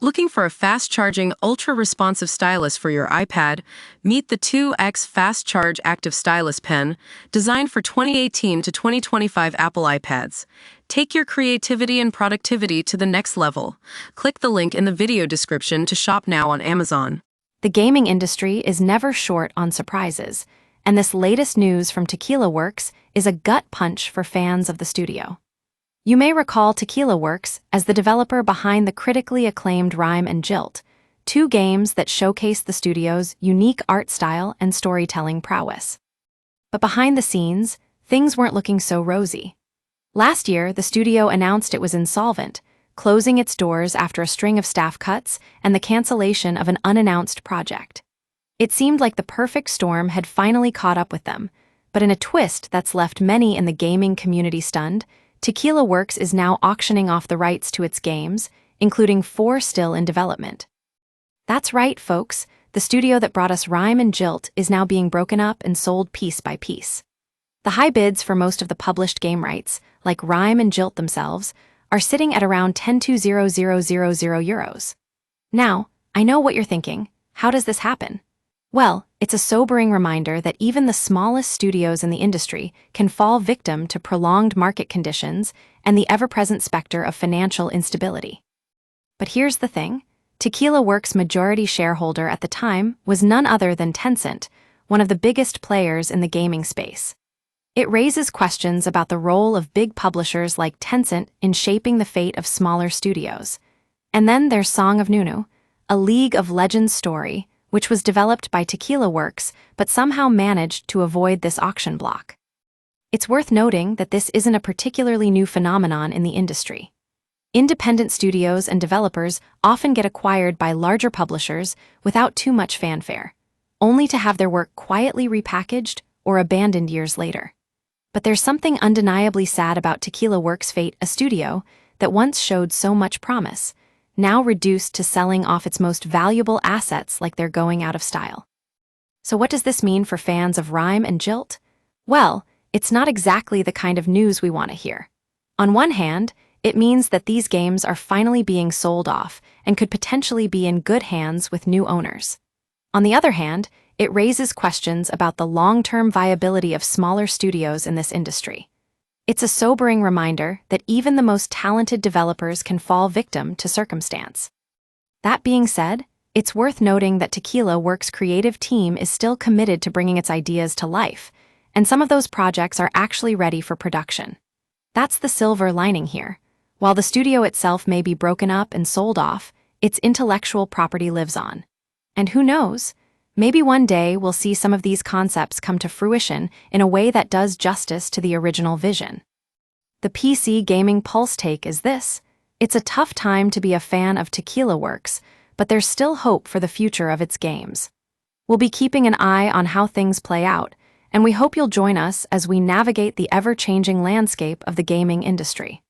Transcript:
Looking for a fast-charging, ultra-responsive stylus for your iPad? Meet the 2X Fast Charge Active Stylus Pen, designed for 2018 to 2025 Apple iPads. Take your creativity and productivity to the next level. Click the link in the video description to shop now on Amazon. The gaming industry is never short on surprises, and this latest news from Tequila Works is a gut punch for fans of the studio. You may recall Tequila Works as the developer behind the critically acclaimed Rime and Gylt, two games that showcase the studio's unique art style and storytelling prowess. But behind the scenes, things weren't looking so rosy. Last year, the studio announced it was insolvent, closing its doors after a string of staff cuts and the cancellation of an unannounced project. It seemed like the perfect storm had finally caught up with them, but in a twist that's left many in the gaming community stunned, Tequila Works is now auctioning off the rights to its games, including 4 still in development. That's right, folks. The studio that brought us Rime and Gylt is now being broken up and sold piece by piece. The high bids for most of the published game rights, like Rime and Gylt themselves, are sitting at around €10,200,000. Now, I know what you're thinking. How does this happen? Well, it's a sobering reminder that even the smallest studios in the industry can fall victim to prolonged market conditions and the ever-present specter of financial instability. But here's the thing. Tequila Works' majority shareholder at the time was none other than Tencent, one of the biggest players in the gaming space. It raises questions about the role of big publishers like Tencent in shaping the fate of smaller studios. And then there's Song of Nunu, a League of Legends story, which was developed by Tequila Works but somehow managed to avoid this auction block. It's worth noting that this isn't a particularly new phenomenon in the industry. Independent studios and developers often get acquired by larger publishers without too much fanfare, only to have their work quietly repackaged or abandoned years later. But there's something undeniably sad about Tequila Works' fate, a studio that once showed so much promise, now reduced to selling off its most valuable assets like they're going out of style. So what does this mean for fans of Rime and Gylt? Well, it's not exactly the kind of news we want to hear. On one hand, it means that these games are finally being sold off and could potentially be in good hands with new owners. On the other hand, it raises questions about the long-term viability of smaller studios in this industry. It's a sobering reminder that even the most talented developers can fall victim to circumstance. That being said, it's worth noting that Tequila Works' creative team is still committed to bringing its ideas to life, and some of those projects are actually ready for production. That's the silver lining here. While the studio itself may be broken up and sold off, its intellectual property lives on. And who knows? Maybe one day we'll see some of these concepts come to fruition in a way that does justice to the original vision. The PC Gaming Pulse take is this. It's a tough time to be a fan of Tequila Works, but there's still hope for the future of its games. We'll be keeping an eye on how things play out, and we hope you'll join us as we navigate the ever-changing landscape of the gaming industry.